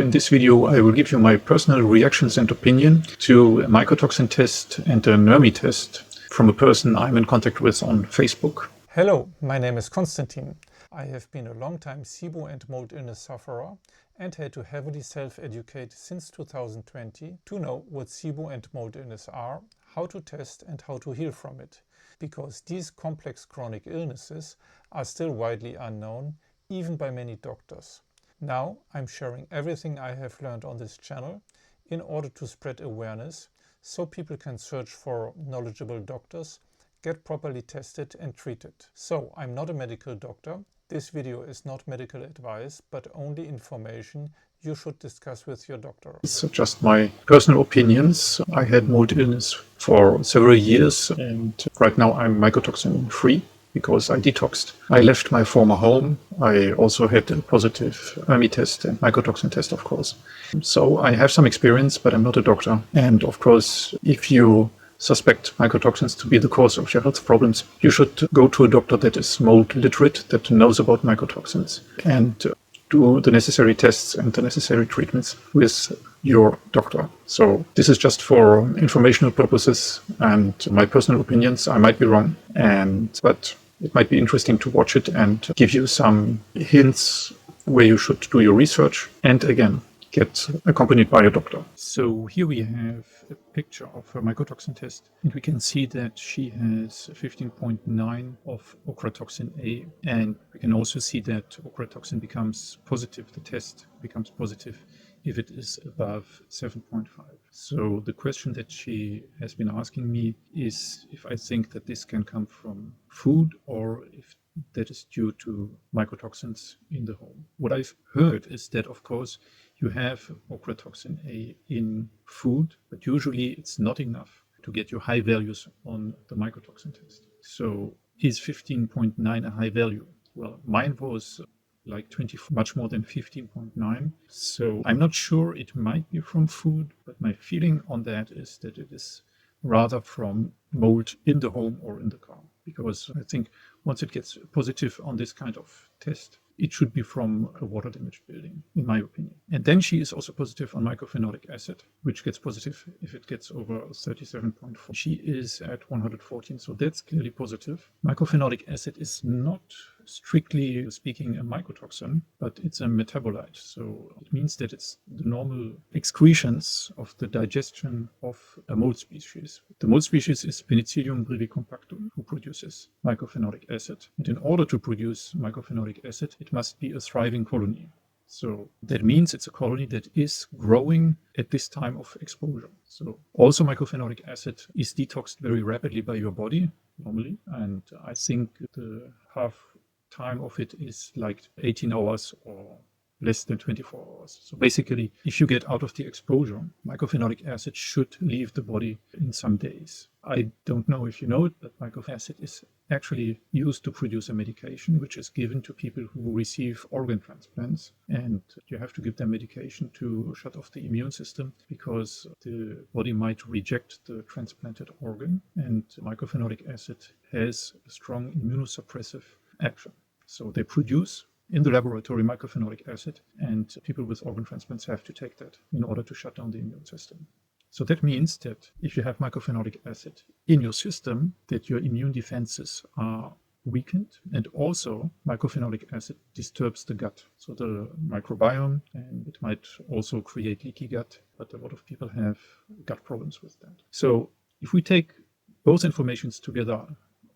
In this video, I will give you my personal reactions and opinion to a mycotoxin test and an ERMI test from a person I'm in contact with on Facebook. Hello, my name is Constantin. I have been a long-time SIBO and mold illness sufferer and had to heavily self-educate since 2020 to know what SIBO and mold illness are, how to test and how to heal from it, because these complex chronic illnesses are still widely unknown, even by many doctors. Now I'm sharing everything I have learned on this channel in order to spread awareness so people can search for knowledgeable doctors, get properly tested and treated. So I'm not a medical doctor. This video is not medical advice, but only information you should discuss with your doctor. It's just my personal opinions. I had mold illness for several years and right now I'm mycotoxin free because I detoxed. I left my former home. I also had a positive ERMI test and mycotoxin test, of course. So I have some experience, but I'm not a doctor. And of course, if you suspect mycotoxins to be the cause of your health problems, you should go to a doctor that is mold literate, that knows about mycotoxins, and do the necessary tests and the necessary treatments with your doctor. So this is just for informational purposes and my personal opinions. I might be wrong, but it might be interesting to watch it and give you some hints where you should do your research and again get accompanied by a doctor. So here we have a picture of her mycotoxin test and we can see that she has 15.9 of ochratoxin A, and we can also see that ochratoxin becomes positive, the test becomes positive if it is above 7.5. So the question that she has been asking me is if I think that this can come from food or if that is due to mycotoxins in the home. What I've heard is that, of course, you have ochratoxin A in food, but usually it's not enough to get your high values on the mycotoxin test. So is 15.9 a high value? Well, mine was like 20, much more than 15.9. So I'm not sure, it might be from food, but my feeling on that is that it is rather from mold in the home or in the car. Because I think once it gets positive on this kind of test, it should be from a water damaged building, in my opinion. And then she is also positive on mycophenolic acid, which gets positive if it gets over 37.4. She is at 114, so that's clearly positive. Mycophenolic acid is not strictly speaking a mycotoxin, but it's a metabolite. So it means that it's the normal excretions of the digestion of a mold species. The mold species is Penicillium brevicompactum, who produces mycophenolic acid. And in order to produce mycophenolic acid, it must be a thriving colony. So that means it's a colony that is growing at this time of exposure. So also mycophenolic acid is detoxed very rapidly by your body normally. And I think the half time of it is like 18 hours or less than 24 hours. So basically, if you get out of the exposure, mycophenolic acid should leave the body in some days. I don't know if you know it, but mycophenolic acid is actually used to produce a medication which is given to people who receive organ transplants. And you have to give them medication to shut off the immune system because the body might reject the transplanted organ. And mycophenolic acid has a strong immunosuppressive action. So they produce in the laboratory mycophenolic acid, and people with organ transplants have to take that in order to shut down the immune system. So that means that if you have mycophenolic acid in your system, that your immune defenses are weakened, and also mycophenolic acid disturbs the gut, so the microbiome, and it might also create leaky gut, but a lot of people have gut problems with that. So if we take both informations together,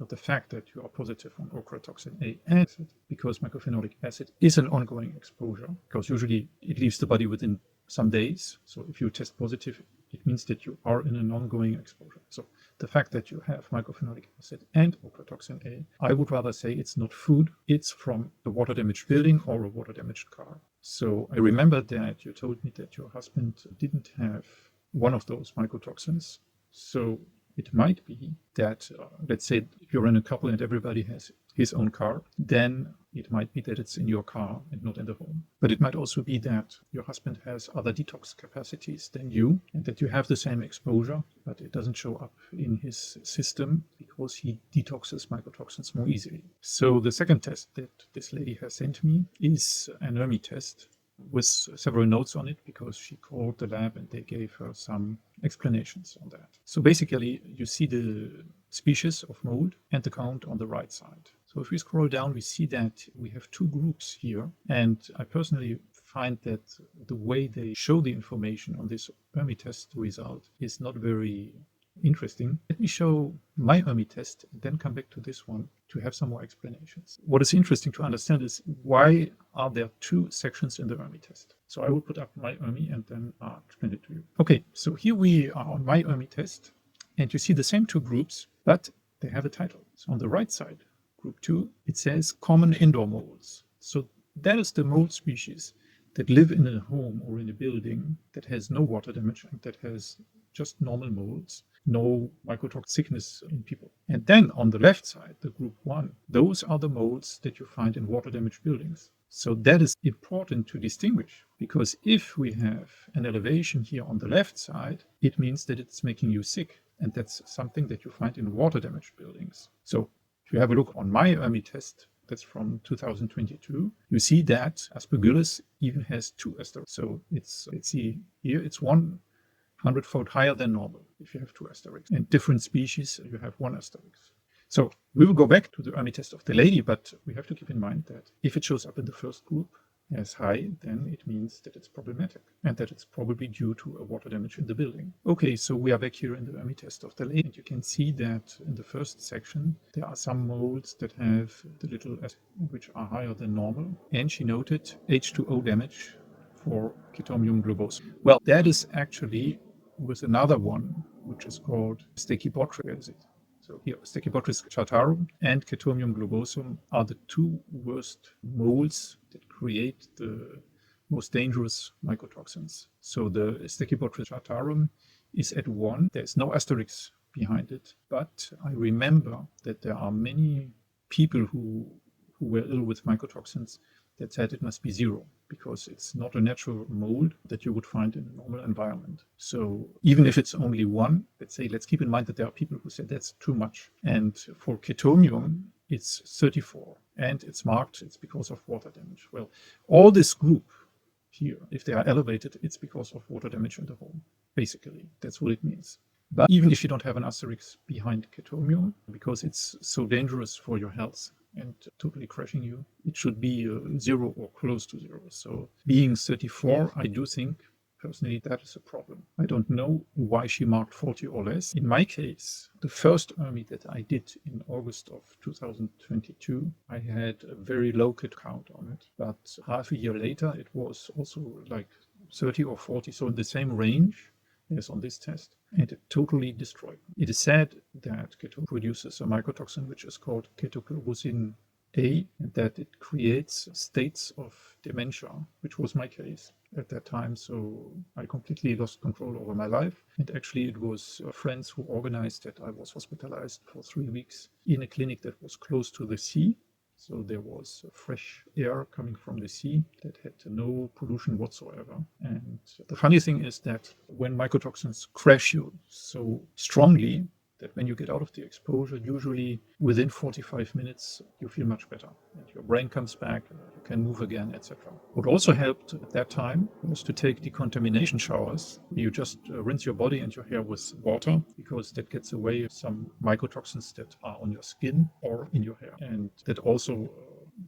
the fact that you are positive on ochratoxin A acid, because mycophenolic acid is an ongoing exposure, because usually it leaves the body within some days. So if you test positive, it means that you are in an ongoing exposure. So the fact that you have mycophenolic acid and ochratoxin A, I would rather say it's not food, it's from a water damaged building or a water damaged car. So I remember that you told me that your husband didn't have one of those mycotoxins. So it might be that, let's say, if you're in a couple and everybody has his own car, then it might be that it's in your car and not in the home. But it might also be that your husband has other detox capacities than you, and that you have the same exposure, but it doesn't show up in his system because he detoxes mycotoxins more easily. So the second test that this lady has sent me is an ERMI test. with several notes on it because she called the lab and they gave her some explanations on that. So basically, you see the species of mold and the count on the right side. So if we scroll down, we see that we have two groups here. And I personally find that the way they show the information on this ERMI test result is not very interesting. Let me show my ERMI test and then come back to this one to have some more explanations. What is interesting to understand is why are there two sections in the ERMI test? So I will put up my ERMI and then explain it to you. Okay, so here we are on my ERMI test and you see the same two groups, but they have a title. So on the right side, group 2, it says common indoor molds. So that is the mold species that live in a home or in a building that has no water damage and that has just normal molds, no mycotoxin sickness in people. And then on the left side, the group 1, those are the molds that you find in water damaged buildings. So that is important to distinguish, because if we have an elevation here on the left side, it means that it's making you sick. And that's something that you find in water damaged buildings. So if you have a look on my ERMI test, that's from 2022, you see that Aspergillus even has 2 asterisks. So it's, let's see here, it's 100-fold higher than normal if you have 2 asterisks. And different species, you have 1 asterisk. So we will go back to the ERMI test of the lady, but we have to keep in mind that if it shows up in the first group as high, then it means that it's problematic and that it's probably due to a water damage in the building. Okay, so we are back here in the ERMI test of the lady, and you can see that in the first section there are some molds that have the little which are higher than normal, and she noted H2O damage for Chaetomium globosum. Well, that is actually with another one which is called Stachybotrys. So here, Stachybotrys chartarum and Chaetomium globosum are the 2 worst molds that create the most dangerous mycotoxins. So the Stachybotrys chartarum is at 1. There's no asterisk behind it, but I remember that there are many people who were ill with mycotoxins that said it must be 0, because it's not a natural mold that you would find in a normal environment. So even if it's only 1, let's keep in mind that there are people who said that's too much. And for Chaetomium, it's 34, and it's marked, it's because of water damage. Well, all this group here, if they are elevated, it's because of water damage in the home. Basically, that's what it means. But even if you don't have an asterisk behind Chaetomium, because it's so dangerous for your health and totally crashing you, it should be 0 or close to 0. So being 34, I do think, personally, that is a problem. I don't know why she marked 40 or less. In my case, the first ERMI that I did in August of 2022, I had a very low kit count on it. But half a year later, it was also like 30 or 40, so in the same range as on this test, and it totally destroyed me. It is said that keto produces a mycotoxin which is called ketoclobucin A, and that it creates states of dementia, which was my case at that time. So I completely lost control over my life. And actually it was friends who organized that I was hospitalized for 3 weeks in a clinic that was close to the sea. So there was fresh air coming from the sea that had no pollution whatsoever. And the funny thing is that when mycotoxins crash you so strongly, that when you get out of the exposure, usually within 45 minutes, you feel much better and your brain comes back, you can move again, etc. What also helped at that time was to take decontamination showers. You just rinse your body and your hair with water, because that gets away some mycotoxins that are on your skin or in your hair. And that also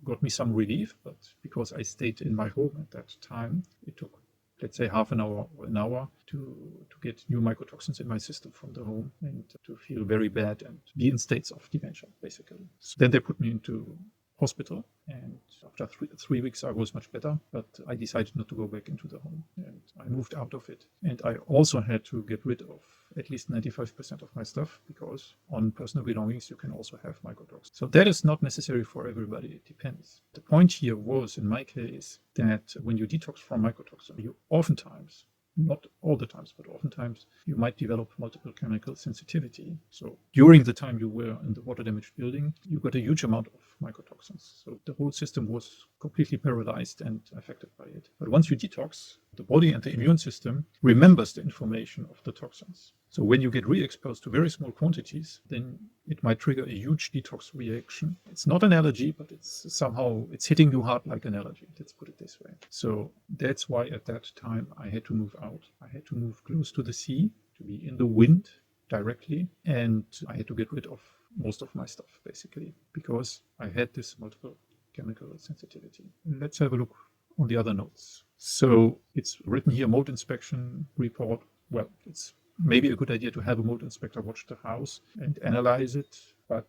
got me some relief, but because I stayed in my home at that time, it took, let's say, half an hour or an hour to get new mycotoxins in my system from the home and to feel very bad and be in states of dementia, basically. So then they put me into hospital, and after three weeks I was much better, but I decided not to go back into the home, and I moved out of it. And I also had to get rid of at least 95% of my stuff, because on personal belongings you can also have mycotoxins. So that is not necessary for everybody, it depends. The point here was, in my case, that when you detox from mycotoxin, you oftentimes, not all the times, but oftentimes, you might develop multiple chemical sensitivity. So during the time you were in the water damaged building, you got a huge amount of mycotoxins. So the whole system was completely paralyzed and affected by it. But once you detox, the body and the immune system remembers the information of the toxins. So when you get re-exposed to very small quantities, then it might trigger a huge detox reaction. It's not an allergy, but it's hitting you hard like an allergy. Let's put it this way. So that's why at that time I had to move out. I had to move close to the sea, to be in the wind directly, and I had to get rid of most of my stuff basically because I had this multiple chemical sensitivity. Let's have a look on the other notes. So it's written here, mold inspection report. Well, it's maybe a good idea to have a mold inspector watch the house and analyze it, but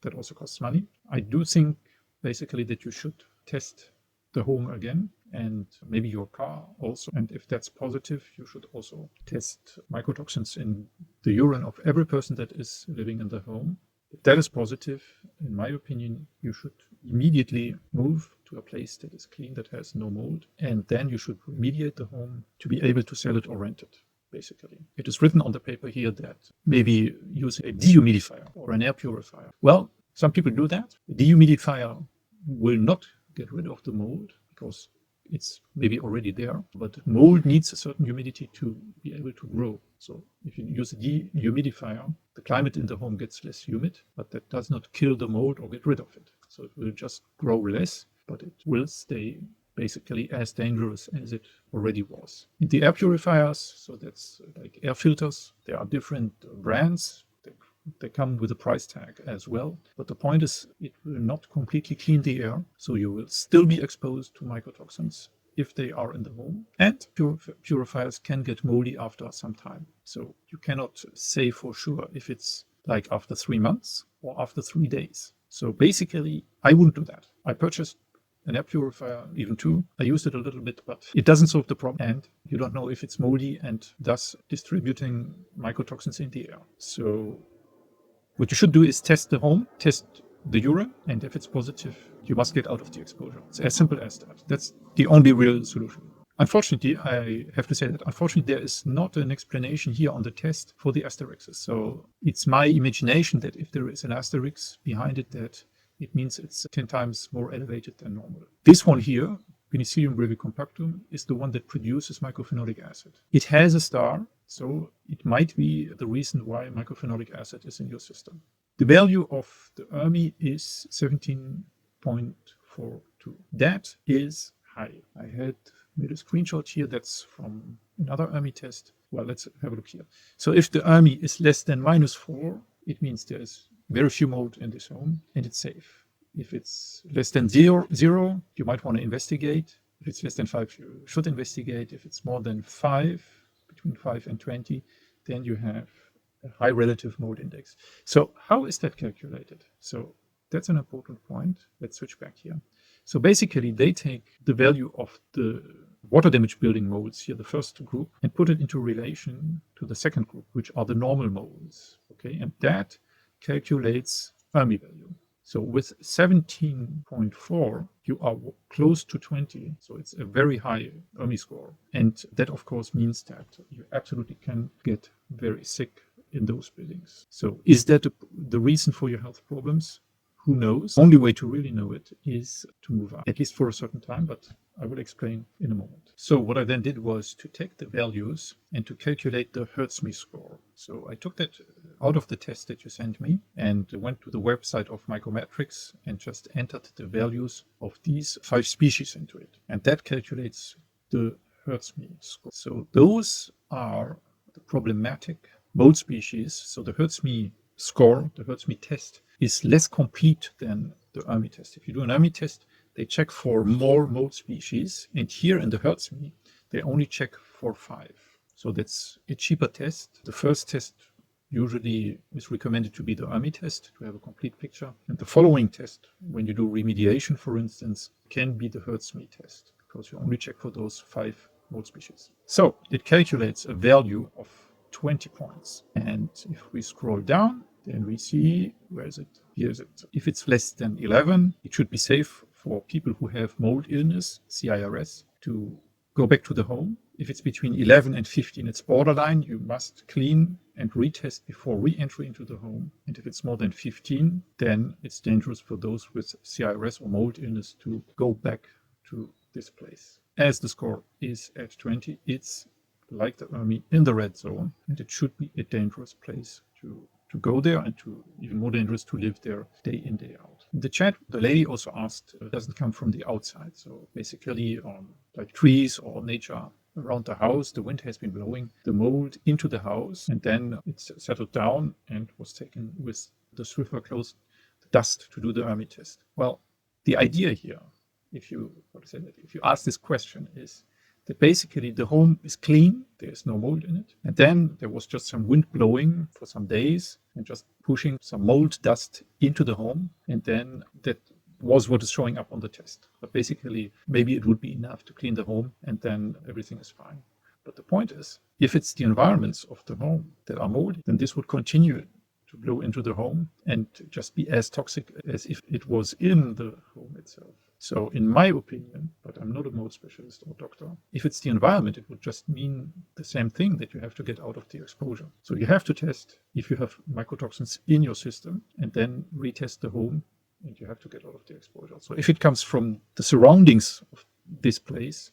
that also costs money. I do think basically that you should test the home again and maybe your car also. And if that's positive, you should also test mycotoxins in the urine of every person that is living in the home. If that is positive, in my opinion, you should immediately move to a place that is clean, that has no mold, and then you should remediate the home to be able to sell it or rent it, basically. It is written on the paper here that maybe use a dehumidifier or an air purifier. Well, some people do that. A dehumidifier will not get rid of the mold because it's maybe already there, but mold needs a certain humidity to be able to grow. So if you use a dehumidifier, the climate in the home gets less humid, but that does not kill the mold or get rid of it. So it will just grow less, but it will stay basically as dangerous as it already was. In the air purifiers, so that's like air filters, there are different brands. They come with a price tag as well. But the point is, it will not completely clean the air. So you will still be exposed to mycotoxins if they are in the home. And purifiers can get moldy after some time. So you cannot say for sure if it's like after 3 months or after 3 days. So basically, I wouldn't do that. I purchased an air purifier, even 2. I used it a little bit, but it doesn't solve the problem. And you don't know if it's moldy and thus distributing mycotoxins in the air. So what you should do is test the home, test the urine, and if it's positive, you must get out of the exposure. It's as simple as that. That's the only real solution. Unfortunately, I have to say that unfortunately there is not an explanation here on the test for the asterixes. So it's my imagination that if there is an asterisk behind it, that it means it's 10 times more elevated than normal. This one here, Penicillium brevicompactum, is the one that produces mycophenolic acid. It has a star, so it might be the reason why mycophenolic acid is in your system. The value of the ERMI is 17.42. That is high. I had made a screenshot here that's from another ERMI test. Well, let's have a look here. So if the ERMI is less than -4, it means there's very few mold in this home and it's safe. If it's less than zero, you might want to investigate. If it's less than 5, you should investigate. If it's more than 5, between 5 and 20, then you have a high relative mold index. So how is that calculated? So that's an important point. Let's switch back here. So basically, they take the value of the water damage building molds here, the first group, and put it into relation to the second group, which are the normal molds. Okay, and that calculates ERMI value. So with 17.4, you are close to 20. So it's a very high ERMI score. And that, of course, means that you absolutely can get very sick in those buildings. So is that the reason for your health problems? Who knows? The only way to really know it is to move out, at least for a certain time, but I will explain in a moment. So what I then did was to take the values and to calculate the HERTSMI score. So I took that out of the test that you sent me and went to the website of Mycometrics and just entered the values of these 5 species into it. And that calculates the HERTSMI score. So those are the problematic mold species. So the HERTSMI score, the HERTSMI test, is less complete than the ERMI test. If you do an ERMI test, they check for more mold species. And here in the HERTSMI, they only check for 5. So that's a cheaper test. The first test usually is recommended to be the ERMI test to have a complete picture. And the following test, when you do remediation, for instance, can be the HERTSMI test because you only check for those 5 mold species. So it calculates a value of 20 points. And if we scroll down, then we see, where is it? Here is it. If it's less than 11, it should be safe for people who have mold illness, CIRS, to go back to the home. If it's between 11 and 15, it's borderline. You must clean and retest before re-entry into the home. And if it's more than 15, then it's dangerous for those with CIRS or mold illness to go back to this place. As the score is at 20, it's like the ERMI, in the red zone, and it should be a dangerous place to go there, and to even more dangerous to live there day in, day out. In the chat, the lady also asked, doesn't come from the outside. So basically, like trees or nature around the house, the wind has been blowing the mold into the house, and then it's settled down and was taken with the Swiffer closed dust to do the ERMI test. Well, the idea here, if you ask this question, is that basically the home is clean, there's no mold in it, and then there was just some wind blowing for some days and just pushing some mold dust into the home, and then that was what is showing up on the test. But basically, maybe it would be enough to clean the home and then everything is fine. But the point is, if it's the environments of the home that are moldy, then this would continue to blow into the home and just be as toxic as if it was in the home itself. So in my opinion, but I'm not a mold specialist or doctor, if it's the environment, it would just mean the same thing, that you have to get out of the exposure. So you have to test if you have mycotoxins in your system and then retest the home, and you have to get out of the exposure. So if it comes from the surroundings of this place,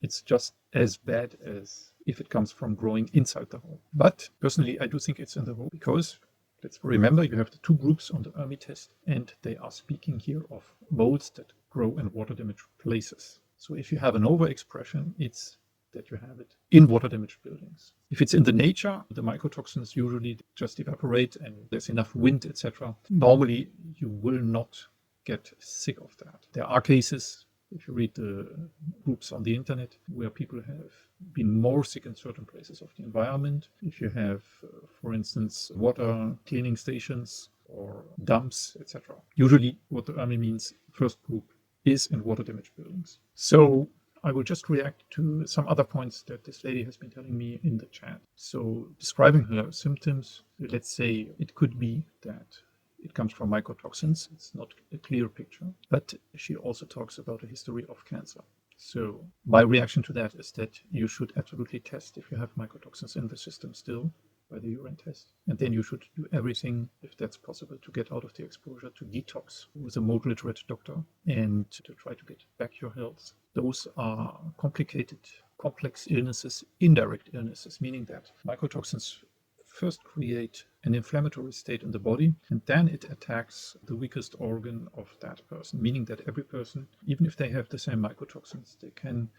it's just as bad as if it comes from growing inside the home. But personally, I do think it's in the home, because let's remember, you have the two groups on the ERMI test, and they are speaking here of molds that grow in water-damaged places. So if you have an overexpression, it's that you have it in water-damaged buildings. If it's in the nature, the mycotoxins usually just evaporate and there's enough wind, etc. Normally, you will not get sick of that. There are cases, if you read the groups on the internet, where people have been more sick in certain places of the environment. If you have, for instance, water cleaning stations or dumps, etc. Usually what the ERMI means, first group, is in water-damaged buildings. So I will just react to some other points that this lady has been telling me in the chat. So describing her symptoms, let's say it could be that it comes from mycotoxins. It's not a clear picture, but she also talks about a history of cancer. So my reaction to that is that you should absolutely test if you have mycotoxins in the system still by the urine test. And then you should do everything, if that's possible, to get out of the exposure, to detox with a mold literate doctor, and to try to get back your health. Those are complicated, complex illnesses, indirect illnesses, meaning that mycotoxins first create an inflammatory state in the body, and then it attacks the weakest organ of that person, meaning that every person, even if they have the same mycotoxins, they can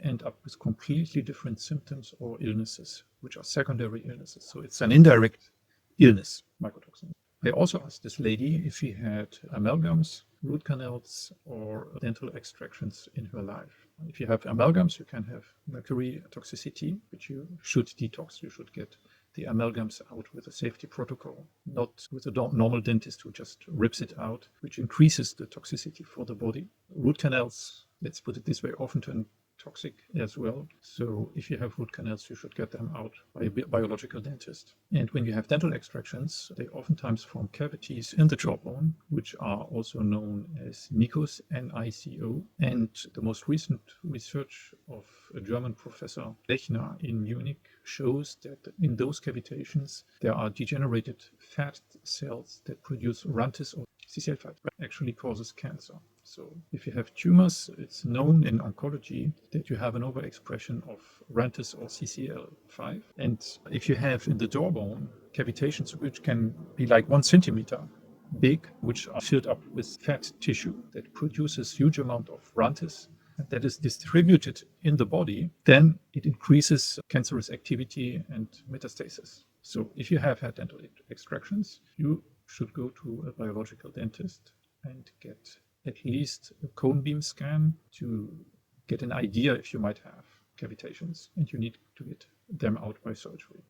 end up with completely different symptoms or illnesses, which are secondary illnesses. So it's an indirect illness, mycotoxin. I also asked this lady if she had amalgams, root canals, or dental extractions in her life. If you have amalgams, you can have mercury toxicity, which you should detox. You should get the amalgams out with a safety protocol, not with a normal dentist who just rips it out, which increases the toxicity for the body. Root canals, let's put it this way, often turn toxic as well. So if you have root canals, you should get them out by a biological dentist. And when you have dental extractions, they oftentimes form cavities in the jawbone, which are also known as Nikos, N-I-C-O. And the most recent research of a German professor, Lechner, in Munich, shows that in those cavitations, there are degenerated fat cells that produce RANTES or CCL5, actually causes cancer. So if you have tumors, it's known in oncology that you have an overexpression of RANTES or CCL5. And if you have in the jawbone cavitations which can be like 1 centimeter big, which are filled up with fat tissue that produces huge amount of RANTES, and that is distributed in the body, then it increases cancerous activity and metastasis. So if you have had dental extractions, you should go to a biological dentist and get at least a cone beam scan to get an idea if you might have cavitations and you need to get them out by surgery.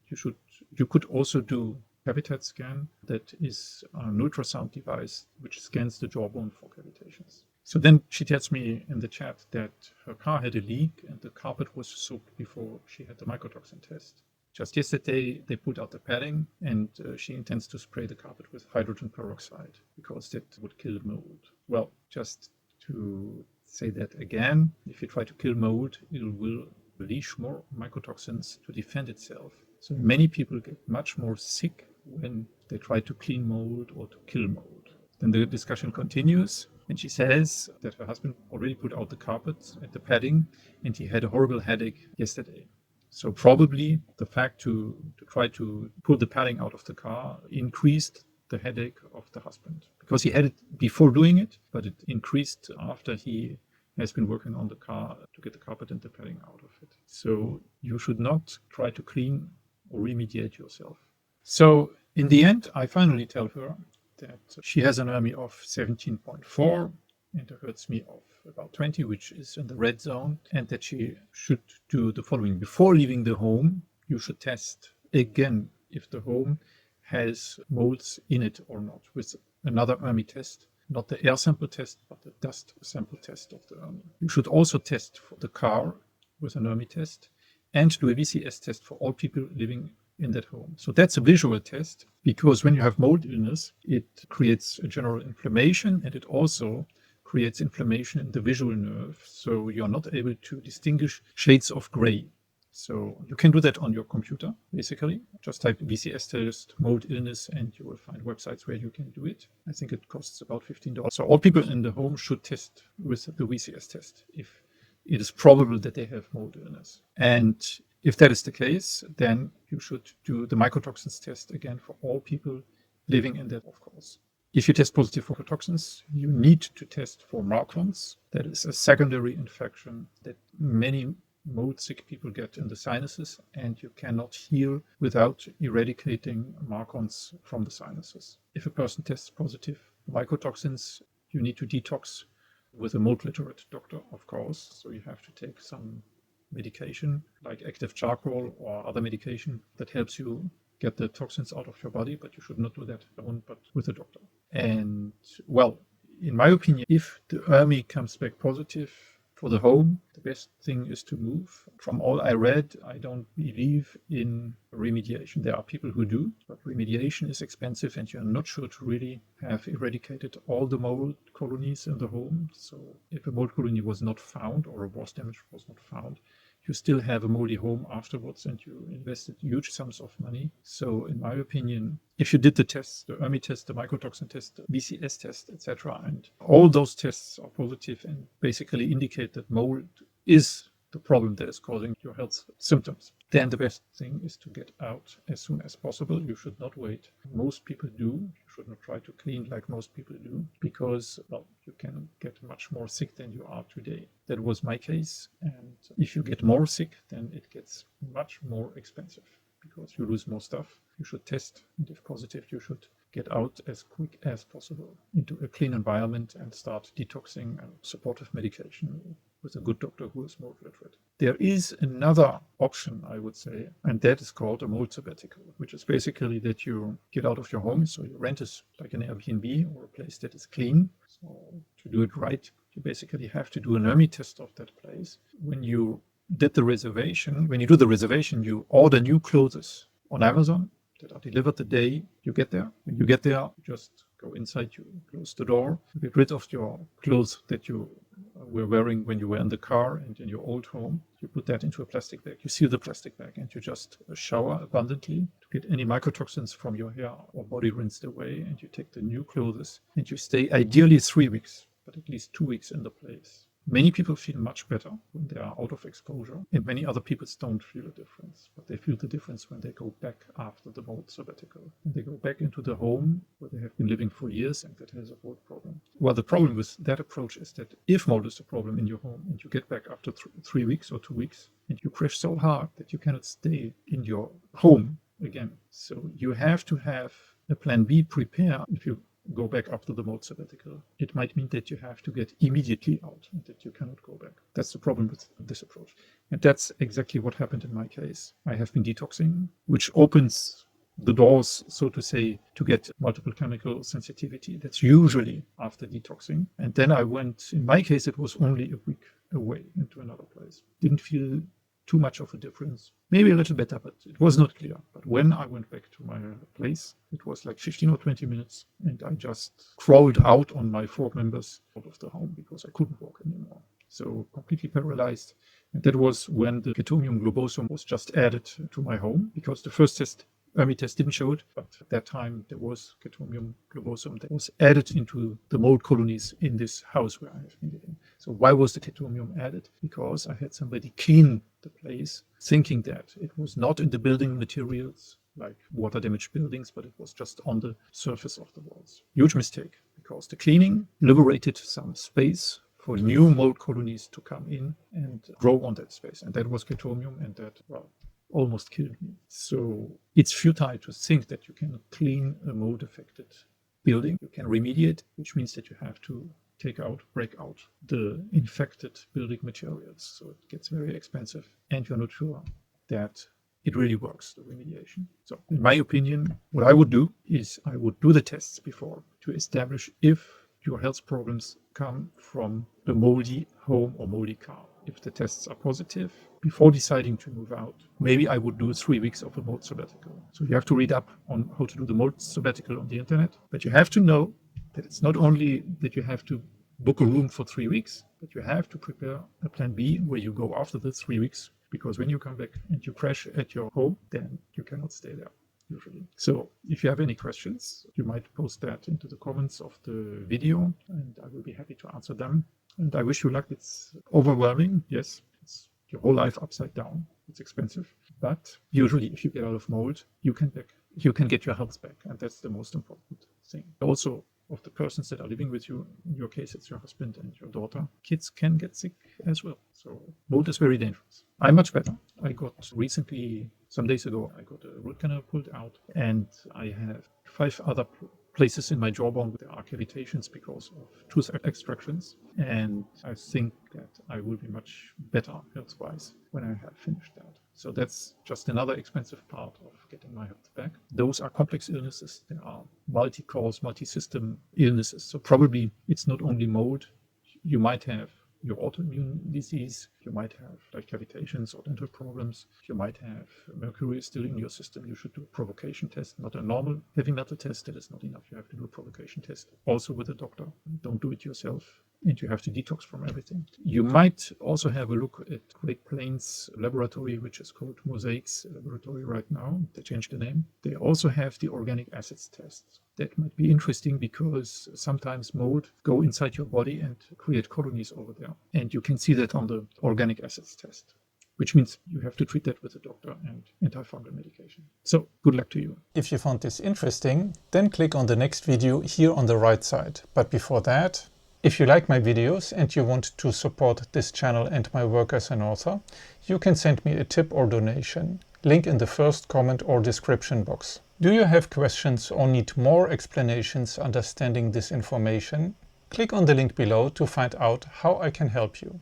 You could also do cavitate scan, that is an ultrasound device which scans the jawbone for cavitations. So then she tells me in the chat that her car had a leak and the carpet was soaked before she had the mycotoxin test. Just yesterday, they pulled out the padding, and she intends to spray the carpet with hydrogen peroxide because that would kill mold. Well, just to say that again, if you try to kill mold, it will release more mycotoxins to defend itself. So many people get much more sick when they try to clean mold or to kill mold. Then the discussion continues, and she says that her husband already put out the carpet and the padding, and he had a horrible headache yesterday. So probably the fact to try to pull the padding out of the car increased the headache of the husband, because he had it before doing it, but it increased after he has been working on the car to get the carpet and the padding out of it. So you should not try to clean or remediate yourself. So in the end, I finally tell her that she has an ERMI of 17.4 and a Hertz-Me of about 20, which is in the red zone, and that she should do the following. Before leaving the home, you should test again if the home has molds in it or not, with another ERMI test, not the air sample test, but the dust sample test of the ERMI. You should also test for the car with an ERMI test and do a VCS test for all people living in that home. So that's a visual test, because when you have mold illness, it creates a general inflammation, and it also creates inflammation in the visual nerve. So you're not able to distinguish shades of gray. So you can do that on your computer, basically. Just type VCS test, mold illness, and you will find websites where you can do it. I think it costs about $15. So all people in the home should test with the VCS test if it is probable that they have mold illness. And if that is the case, then you should do the mycotoxins test again for all people living in that, of course. If you test positive for mycotoxins, you need to test for marcons. That is a secondary infection that many mold sick people get in the sinuses, and you cannot heal without eradicating marcons from the sinuses. If a person tests positive for mycotoxins, you need to detox with a mold literate doctor, of course. So you have to take some medication like active charcoal or other medication that helps you get the toxins out of your body, but you should not do that alone, but with a doctor. And well, in my opinion, if the ERMI comes back positive for the home, the best thing is to move. From all I read, I don't believe in remediation. There are people who do, but remediation is expensive, and you're not sure to really have eradicated all the mold colonies in the home. So if a mold colony was not found, or a was damage was not found, you still have a moldy home afterwards, and you invested huge sums of money. So in my opinion, if you did the tests, the ERMI test, the mycotoxin test, the VCS test, etc., and all those tests are positive and basically indicate that mold is the problem that is causing your health symptoms, then the best thing is to get out as soon as possible. You should not wait. Most people do. You should not try to clean like most people do, because, well, you can get much more sick than you are today. That was my case. And if you get more sick, then it gets much more expensive, because you lose more stuff. You should test, and if positive, you should get out as quick as possible into a clean environment and start detoxing and supportive medication with a good doctor who is mold literate. There is another option, I would say, and that is called a mold sabbatical, which is basically that you get out of your home. So you rent it like an Airbnb or a place that is clean. So to do it right, you basically have to do an ERMI test of that place. When you do the reservation, you order new clothes on Amazon that are delivered the day you get there. When you get there, you just go inside, you close the door, you get rid of your clothes that you were wearing when you were in the car and in your old home. You put that into a plastic bag. You seal the plastic bag, and you just shower abundantly to get any mycotoxins from your hair or body rinsed away. And you take the new clothes, and you stay ideally 3 weeks, but at least 2 weeks in the place. Many people feel much better when they are out of exposure, and many other people don't feel a difference, but they feel the difference when they go back after the mold sabbatical. And they go back into the home where they have been living for years and that has a mold problem. Well, the problem with that approach is that if mold is a problem in your home and you get back after 3 weeks or 2 weeks, and you crash so hard that you cannot stay in your home again. So you have to have a plan B prepared if you go back after the mold sabbatical. It might mean that you have to get immediately out and that you cannot go back. That's the problem with this approach. And that's exactly what happened in my case. I have been detoxing, which opens the doors, so to say, to get multiple chemical sensitivity. That's usually after detoxing. And then I went, in my case, it was only a week away into another place. Didn't feel too much of a difference. Maybe a little better, but it was not clear. But when I went back to my place, it was like 15 or 20 minutes, and I just crawled out on my 4 members out of the home because I couldn't walk anymore. So completely paralyzed. And that was when the Chetomium globosum was just added to my home, because the first test ERMI test didn't show it, but at that time there was Chaetomium globosum that was added into the mold colonies in this house where I have been living. So why was the Chaetomium added? Because I had somebody clean the place, thinking that it was not in the building materials like water damaged buildings, but it was just on the surface of the walls. Huge mistake, because the cleaning liberated some space for new mold colonies to come in and grow on that space. And that was Chaetomium, and that, well, almost killed me. So it's futile to think that you can clean a mold affected building. You can remediate, which means that you have to break out the infected building materials. So it gets very expensive, and you're not sure that it really works, the remediation. So in my opinion, what I would do is I would do the tests before to establish if your health problems come from a moldy home or moldy car. If the tests are positive, before deciding to move out, maybe I would do 3 weeks of a mold sabbatical. So you have to read up on how to do the mold sabbatical on the internet, but you have to know that it's not only that you have to book a room for 3 weeks, but you have to prepare a plan B where you go after the 3 weeks, because when you come back and you crash at your home, then you cannot stay there usually. So if you have any questions, you might post that into the comments of the video, and I will be happy to answer them. And I wish you luck. It's overwhelming. Yes, it's your whole life upside down. It's expensive. But usually if you get out of mold, you can get your health back. And that's the most important thing. Also, of the persons that are living with you, in your case, it's your husband and your daughter, kids can get sick as well. So mold is very dangerous. I'm much better. I got recently, some days ago, I got a root canal pulled out, and I have 5 other places in my jawbone where there are cavitations because of tooth extractions. And I think that I will be much better health-wise when I have finished that. So that's just another expensive part of getting my health back. Those are complex illnesses. There are multi-cause, multi-system illnesses. So probably it's not only mold. You might have your autoimmune disease. You might have like cavitations or dental problems. You might have mercury still in your system. You should do a provocation test, not a normal heavy metal test. That is not enough. You have to do a provocation test also with a doctor. Don't do it yourself. And you have to detox from everything. You might also have a look at Great Plains laboratory, which is called Mosaic's laboratory right now. They changed the name. They also have the organic acids tests. That might be interesting because sometimes mold go inside your body and create colonies over there. And you can see that on the organic acids test, which means you have to treat that with a doctor and antifungal medication. So good luck to you. If you found this interesting, then click on the next video here on the right side. But before that, if you like my videos and you want to support this channel and my work as an author, you can send me a tip or donation. Link in the first comment or description box. Do you have questions or need more explanations understanding this information? Click on the link below to find out how I can help you.